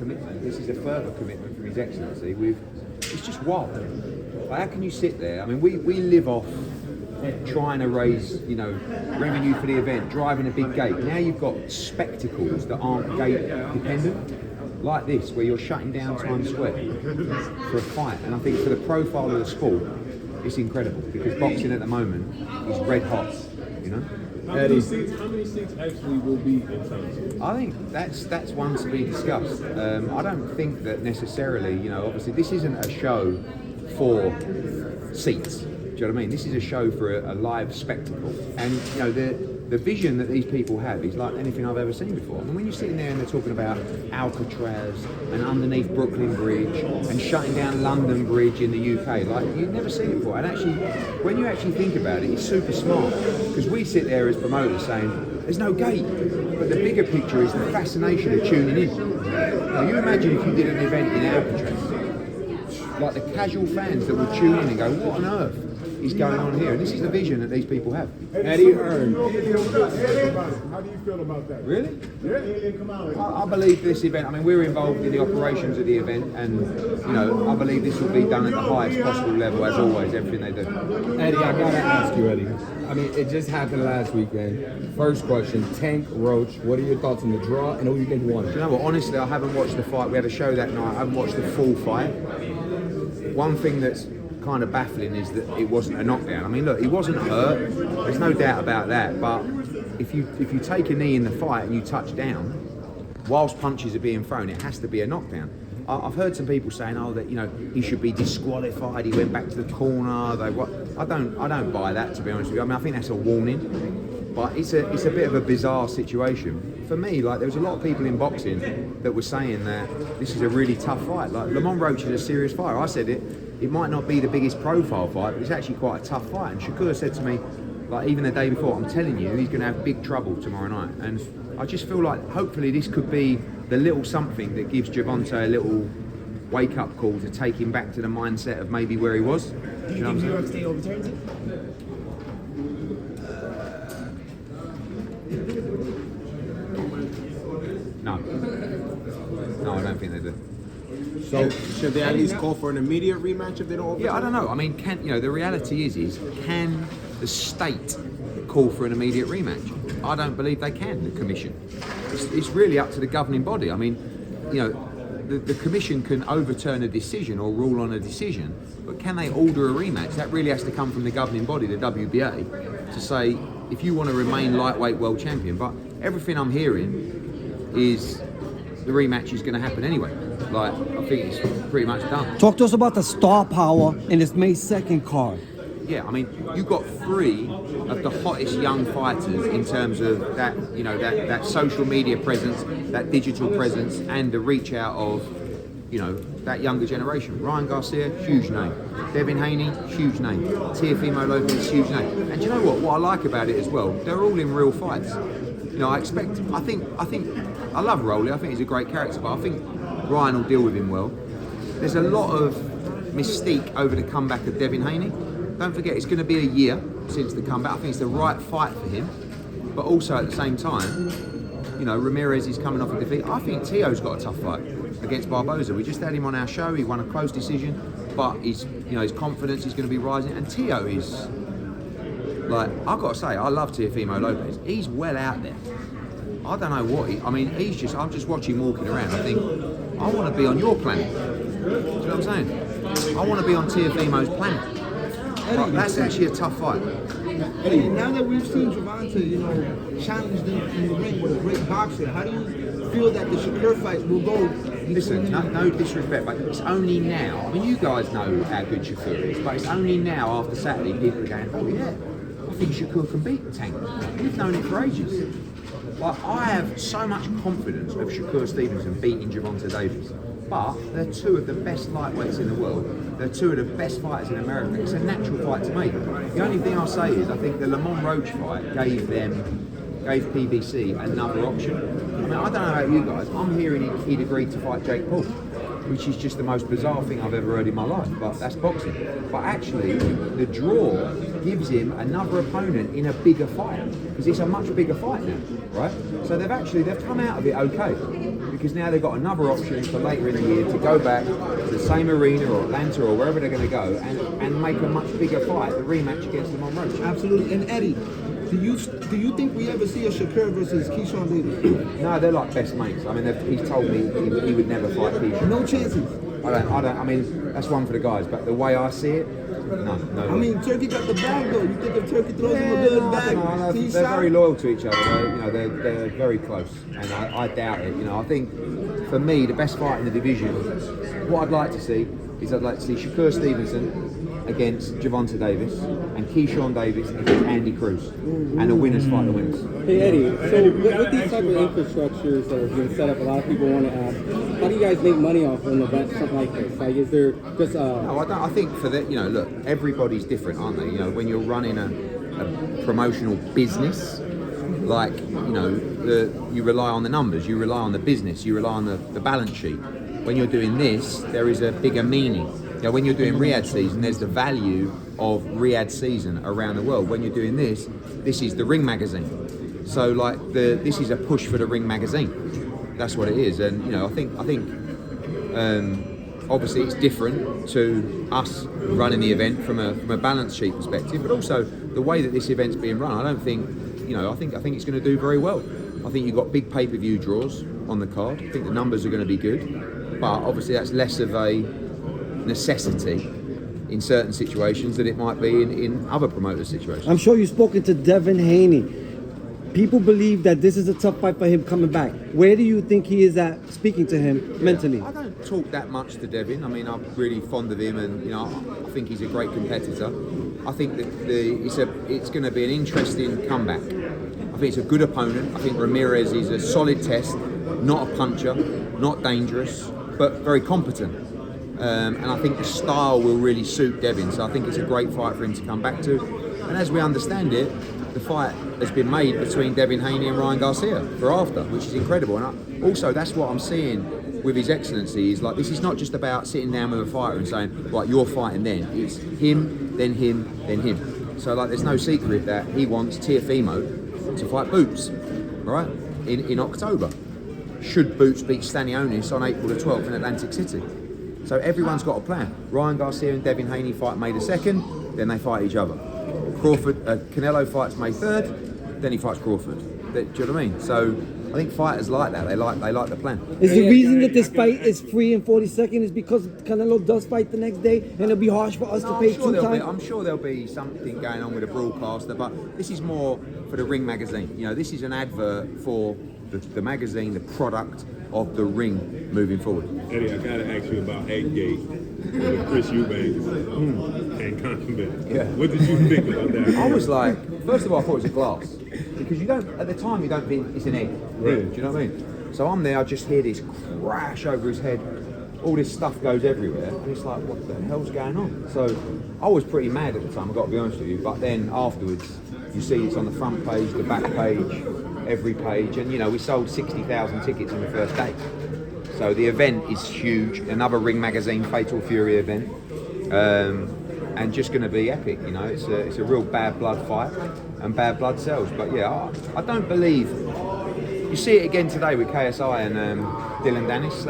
commitment. This is a further commitment from His Excellency. It's just wild. Like, how can you sit there? I mean, we live off trying to raise, revenue for the event, driving a big gate. Now you've got spectacles that aren't gate dependent, like this, where you're shutting down Times Square for a fight. And I think for the profile of the sport, it's incredible, because boxing at the moment is red hot, How many seats actually will be in Times? I think that's one to be discussed. I don't think that necessarily, obviously this isn't a show for seats. Do you know what I mean? This is a show for a live spectacle. And, the vision that these people have is like anything I've ever seen before. I mean, when you're sitting there and they're talking about Alcatraz and underneath Brooklyn Bridge and shutting down London Bridge in the UK, like, you've never seen it before. And actually, when you actually think about it, it's super smart. Because we sit there as promoters saying, there's no gate. But the bigger picture is the fascination of tuning in. Now, you imagine if you did an event in Alcatraz, like the casual fans that would tune in and go, what on earth is going on here? And this is the vision that these people have. Eddie Hearn. How do you feel about that? Really? Yeah. I believe this event, I mean, we're involved in the operations of the event, and, I believe this will be done at the highest possible level, as always, everything they do. Eddie, I gotta ask you, Eddie. I mean, it just happened last weekend. First question, Tank Roach, what are your thoughts on the draw, and who you think won? Do you know what, honestly, I haven't watched the fight. We had a show that night, I haven't watched the full fight. One thing that's kind of baffling is that it wasn't a knockdown. I mean, look, he wasn't hurt, there's no doubt about that, but if you take a knee in the fight and you touch down, whilst punches are being thrown, it has to be a knockdown. I've heard some people saying, that he should be disqualified, he went back to the corner, I don't buy that, to be honest with you. I mean, I think that's a warning, but it's a bit of a bizarre situation. For me, like, there was a lot of people in boxing that were saying that this is a really tough fight. Like, Lamont Roach is a serious fighter. I said it might not be the biggest profile fight, but it's actually quite a tough fight. And Shakur said to me, like, even the day before, I'm telling you, he's going to have big trouble tomorrow night. And I just feel like hopefully this could be the little something that gives Gervonta a little wake-up call to take him back to the mindset of maybe where he was. Do you think New York State overturns it? No, I don't think they do. So, should they at least call for an immediate rematch if they don't overturn? Yeah, I don't know. I mean, the reality is can the state call for an immediate rematch? I don't believe they can, the commission. It's really up to the governing body. I mean, the commission can overturn a decision or rule on a decision, but can they order a rematch? That really has to come from the governing body, the WBA, to say, if you want to remain lightweight world champion. But everything I'm hearing is the rematch is going to happen anyway. Like, I think it's pretty much done. Talk to us about the star power in this May 2nd card. Yeah, I mean, you've got three of the hottest young fighters in terms of that, that social media presence, that digital presence, and the reach out of, that younger generation. Ryan Garcia, huge name. Devin Haney, huge name. Teofimo Lopez, huge name. And do you know what? What I like about it as well, they're all in real fights. I love Rolly. I think he's a great character, but I think Ryan will deal with him well. There's a lot of mystique over the comeback of Devin Haney. Don't forget, it's going to be a year since the comeback. I think it's the right fight for him. But also at the same time, Ramirez is coming off a defeat. I think Tio's got a tough fight against Barboza. We just had him on our show. He won a close decision, but his confidence is going to be rising. And Tio is, like, I've got to say, I love Teofimo Lopez. He's well out there. I don't know what I'm just watching him walking around. I think, I want to be on your planet. Do you know what I'm saying? I want to be on Teofimo's planet. But that's actually a tough fight. Eddie, now that we've seen Gervonta, challenged in the ring with a great boxer, how do you feel that the Shakur fight will go? Listen, no disrespect, but it's only now. I mean, you guys know how good Shakur is, but it's only now after Saturday people are going, oh yeah, I think Shakur can beat Tank. We've known it for ages. Like, I have so much confidence of Shakur Stevenson beating Gervonta Davis. But they're two of the best lightweights in the world. They're two of the best fighters in America. It's a natural fight to make. The only thing I'll say is I think the Lamont Roach fight gave PBC another option. I mean, I don't know about you guys. I'm hearing he'd agreed to fight Jake Paul, which is just the most bizarre thing I've ever heard in my life. But that's boxing. But actually, the draw gives him another opponent in a bigger fight, because it's a much bigger fight now, right? So they've come out of it okay. because now they've got another option for later in the year to go back to the same arena or Atlanta or wherever they're going to go and make a much bigger fight, the rematch against Lamont Roach. Absolutely. And Eddie, do you think we ever see a Shakur versus Keyshawn Davis? No, they're like best mates. I mean, he's told me he would never fight Keyshawn. No chances. I don't. I mean, that's one for the guys, but the way I see it, no. I mean, Turkey got the bag though. You think if Turkey throws him a good bag, they're very loyal to each other. They're very close, and I doubt it. I think for me, the best fight in the division, what I'd like to see is I'd like to see Shakur Stevenson against Gervonta Davis and Keyshawn Davis against Andy Cruz, and the winners fight the winners. Hey Eddie, so with these type of infrastructures that are being set up, a lot of people want to ask, how do you guys make money off an event something like this? Like, is there just No, I don't. I think for the look, everybody's different, aren't they? When you're running a promotional business, like you rely on the numbers, you rely on the business, you rely on the balance sheet. When you're doing this, there is a bigger meaning. When you're doing Riyadh season, there's the value of Riyadh season around the world. When you're doing this is the Ring magazine. So this is a push for the Ring magazine. That's what it is. And I think obviously it's different to us running the event from a balance sheet perspective, but also the way that this event's being run. I don't think I think it's going to do very well. I think you've got big pay-per-view draws on the card. I think the numbers are going to be good, but obviously that's less of a necessity in certain situations than it might be in other promoter situations. I'm sure you've spoken to Devin Haney. People believe that this is a tough fight for him coming back. Where do you think he is at speaking to him mentally? I don't talk that much to Devin. I mean, I'm really fond of him, and I think he's a great competitor. I think that it's going to be an interesting comeback. I think it's a good opponent. I think Ramirez is a solid test, not a puncher, not dangerous, but very competent. And I think the style will really suit Devin, so I think it's a great fight for him to come back to. And as we understand it, the fight has been made between Devin Haney and Ryan Garcia for after, which is incredible. And also, that's what I'm seeing with His Excellency, is this is not just about sitting down with a fighter and saying, right, you're fighting then. It's him, then him, then him. So there's no secret that he wants Teofimo to fight Boots, right, in October. Should Boots beat Stanionis on April the 12th in Atlantic City? So everyone's got a plan. Ryan Garcia and Devin Haney fight May the 2nd, then they fight each other. Canelo fights May 3rd, then he fights Crawford. Do you know what I mean? So I think fighters like that. They like the plan. Is the reason that this fight is free in 42nd is because Canelo does fight the next day, and it'll be harsh for us to pay two times? I'm sure there'll be something going on with the broadcaster, but this is more for the Ring magazine. This is an advert for the magazine, the product of the Ring moving forward. Eddie, I gotta ask you about 8-Gate with Chris Eubanks and Controversies. Yeah. What did you think about that? I was like, first of all, I thought it was a glass, because at the time you don't think it's an egg. Right. Do you know what I mean? So I'm there, I just hear this crash over his head. All this stuff goes everywhere, and it's like, what the hell's going on? So I was pretty mad at the time, I've got to be honest with you. But then afterwards, you see it's on the front page, the back page, every page, and we sold 60,000 tickets in the first day. So the event is huge, another Ring magazine Fatal Fury event, and just going to be epic. It's a real bad blood fight, and bad blood sells. But yeah, I don't believe, you see it again today with KSI and Dylan Dennis.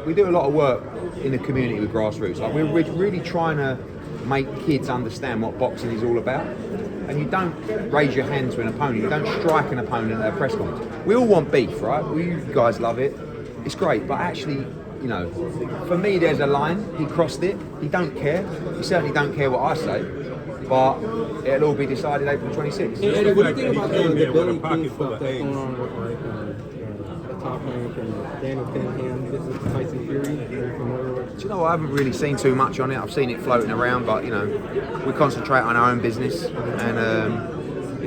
We do a lot of work in the community with grassroots. We're really trying to make kids understand what boxing is all about. And you don't raise your hand to an opponent, you don't strike an opponent at a press conference. We all want beef, right? You guys love it. It's great, but actually, for me there's a line. He crossed it. He don't care. He certainly don't care what I say. But it'll all be decided April 26th. Hey, Eddie, what do you think about the with a Billy pocket King full stuff of that's eggs. going on with the top rank and Daniel Cunningham, this is Tyson Fury? Are you familiar with? Do you know, I haven't really seen too much on it. I've seen it floating around, but we concentrate on our own business and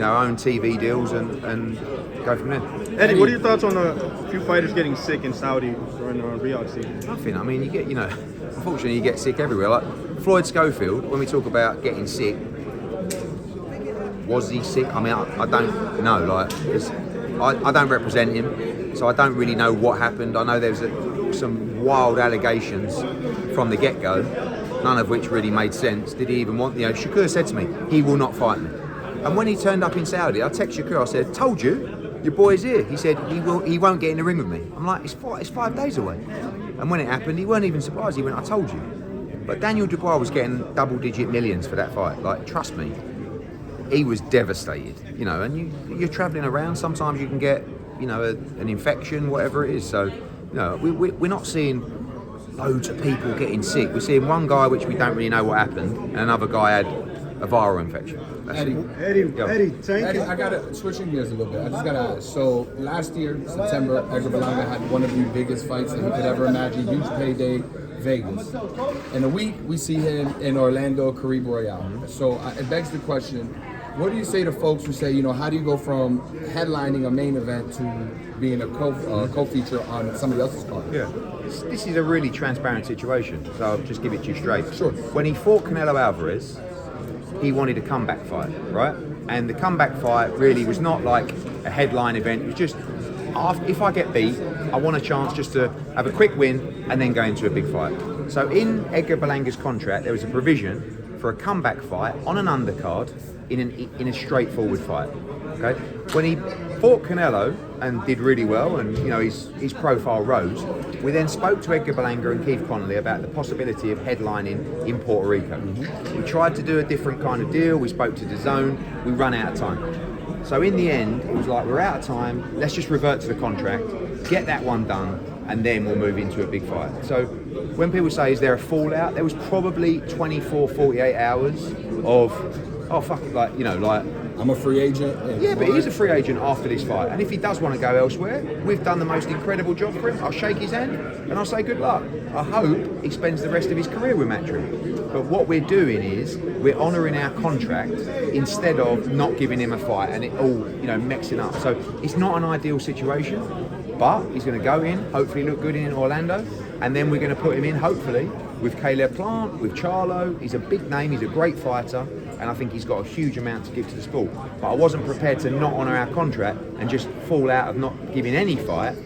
our own TV deals and go from there. Eddie, what are your thoughts on a few fighters getting sick in Saudi during Riyadh season? Nothing. I mean, you get, unfortunately, you get sick everywhere. Like Floyd Schofield, when we talk about getting sick, was he sick? I mean, I don't know. I don't represent him, so I don't really know what happened. I know there was some wild allegations from the get-go, none of which really made sense. Did he even want? Shakur said to me, he will not fight me. And when he turned up in Saudi, I texted Shakur, I said, told you. your boy's here. He said he won't get in the ring with me. I'm like, it's 5 days away. And when it happened, he weren't even surprised. He went, I told you. But Daniel Dubois was getting double-digit millions for that fight. Like, trust me, he was devastated. You know, and you're travelling around. Sometimes you can get, you know, an infection, whatever it is. So, you know, we're not seeing loads of people getting sick. We're seeing one guy, which we don't really know what happened, and another guy had a viral infection. That's it. Eddie, I gotta switching gears a little bit. I just gotta ask. So last year, September, Edgar Berlanga had one of the biggest fights that you could ever imagine. Huge payday, Vegas. In a week, we see him in Orlando, Caribe Royale. So it begs the question: what do you say to folks who say, you know, how do you go from headlining a main event to being a co-feature on somebody else's card? Yeah. This is a really transparent situation, so I'll just give it to you straight. Sure. When he fought Canelo Alvarez, he wanted a comeback fight, right? And the comeback fight really was not like a headline event. It was just, if I get beat, I want a chance just to have a quick win and then go into a big fight. So in Edgar Berlanga's contract, there was a provision for a comeback fight on an undercard in a straightforward fight. Okay. When he fought Canelo and did really well, and you know his profile rose, we then spoke to Edgar Berlanga and Keith Connolly about the possibility of headlining in Puerto Rico. We tried to do a different kind of deal. We spoke to DECISON. We ran out of time. So in the end, it was like, we're out of time. Let's just revert to the contract, get that one done, and then we'll move into a big fight. So when people say, is there a fallout? There was probably 24, 48 hours of, oh fuck it, like, you know, like, I'm a free agent. yeah, but he's a free agent after this fight. And if he does want to go elsewhere, we've done the most incredible job for him. I'll shake his hand and I'll say good luck. I hope he spends the rest of his career with Matchroom. But what we're doing is we're honouring our contract instead of not giving him a fight and it all, you know, mixing up. So it's not an ideal situation, but he's going to go in, hopefully look good in Orlando, and then we're going to put him in, hopefully, with Caleb Plant, with Charlo. He's a big name, he's a great fighter, and I think he's got a huge amount to give to the sport. But I wasn't prepared to not honour our contract and just fall out of not giving any fight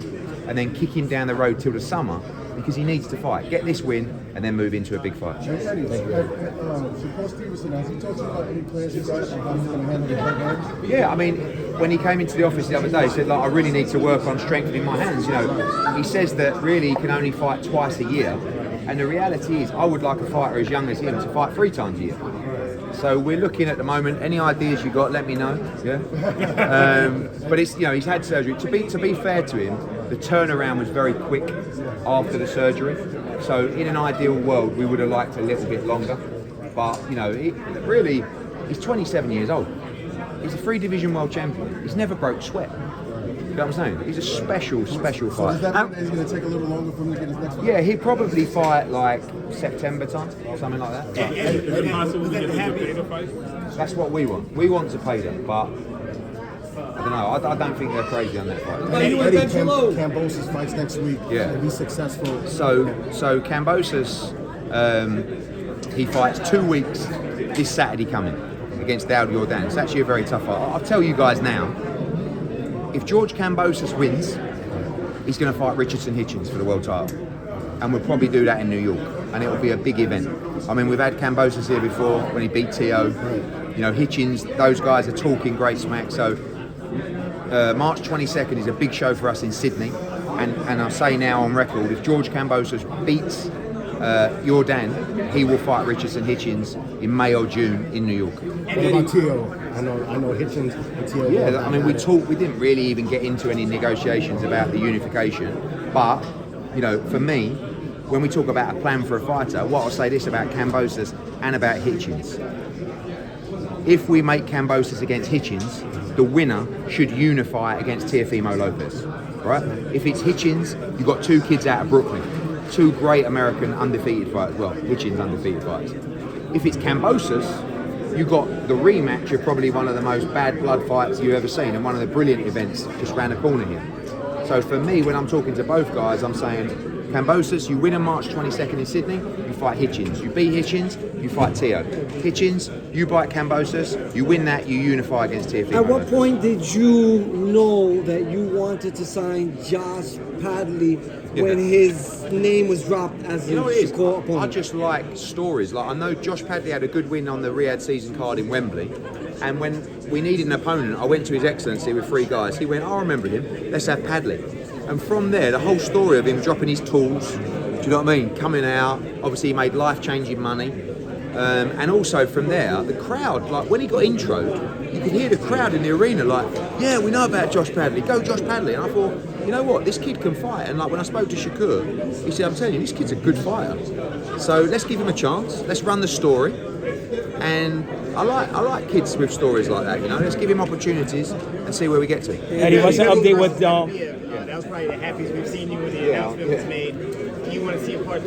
and then kick him down the road till the summer, because he needs to fight. Get this win and then move into a big fight. Yeah, I mean, when he came into the office the other day, he said, like, I really need to work on strengthening my hands. You know, he says that really he can only fight twice a year. And the reality is, I would like a fighter as young as him to fight 3 times a year. So we're looking at the moment. Any ideas you got, let me know. Yeah. But it's, you know, he's had surgery. To be fair to him, the turnaround was very quick after the surgery. So in an ideal world, we would have liked a little bit longer. But you know, he's 27 years old. He's a 3-division world champion. He's never broke sweat. You know what I'm saying? He's a special fighter. So does that mean it's going to take a little longer for him to get his next fight? Yeah, he'd probably fight like September time, something like that. Is it possible to get a Zepeda fight? That's what we want. We want Zepeda, but I don't know. I don't think they're crazy on that fight. Eddie, Kambosos fights next week. Yeah. If he's successful. So Kambosos, he fights 2 weeks this Saturday coming against Daud Yordan. It's actually a very tough fight. I'll tell you guys now. If George Kambosos wins, he's going to fight Richardson Hitchens for the world title. And we'll probably do that in New York. And it will be a big event. I mean, we've had Kambosos here before when he beat T.O. You know, Hitchens, those guys are talking great smack. So March 22nd is a big show for us in Sydney. And I'll say now on record, if George Kambosos beats Yordan, he will fight Richardson Hitchens in May or June in New York. What about T.O.? I know Hitchens and T.O. Yeah, I mean, we didn't really even get into any negotiations about the unification. But, you know, for me, when we talk about a plan for a fighter, what I'll say this about Kambosos and about Hitchens. If we make Kambosos against Hitchens, the winner should unify against Teofimo Lopez, right? If it's Hitchens, you've got 2 kids out of Brooklyn, 2 great American undefeated fighters, well, Hitchens undefeated fighters. If it's Kambosos, you got the rematch of probably one of the most bad blood fights you've ever seen and one of the brilliant events just around the corner here. So for me, when I'm talking to both guys, I'm saying, Kambosos, you win on March 22nd in Sydney, you fight Hitchens. You beat Hitchens, you fight T.O. Hitchens, you bite Kambosos, you win that, you unify against Teofimo. At what point did you know that you wanted to sign Josh Padley when his name was dropped as a opponent? I just like stories. Like, I know Josh Padley had a good win on the Riyadh season card in Wembley, And when we needed an opponent, I went to His Excellency with 3 guys. He went, I remember him, let's have Padley. And from there, the whole story of him dropping his tools, do you know what I mean? Coming out, obviously he made life-changing money. And also from there, the crowd, like when he got introed, you could hear the crowd in the arena like, yeah, we know about Josh Padley, go Josh Padley. And I thought, you know what, this kid can fight. And like when I spoke to Shakur, he said, I'm telling you, this kid's a good fighter. So let's give him a chance, let's run the story. And I like kids with stories like that, you know, let's give him opportunities and see where we get to. Eddie, what's the update with that was probably the happiest we've seen you when the announcement was made. Do you want to see a part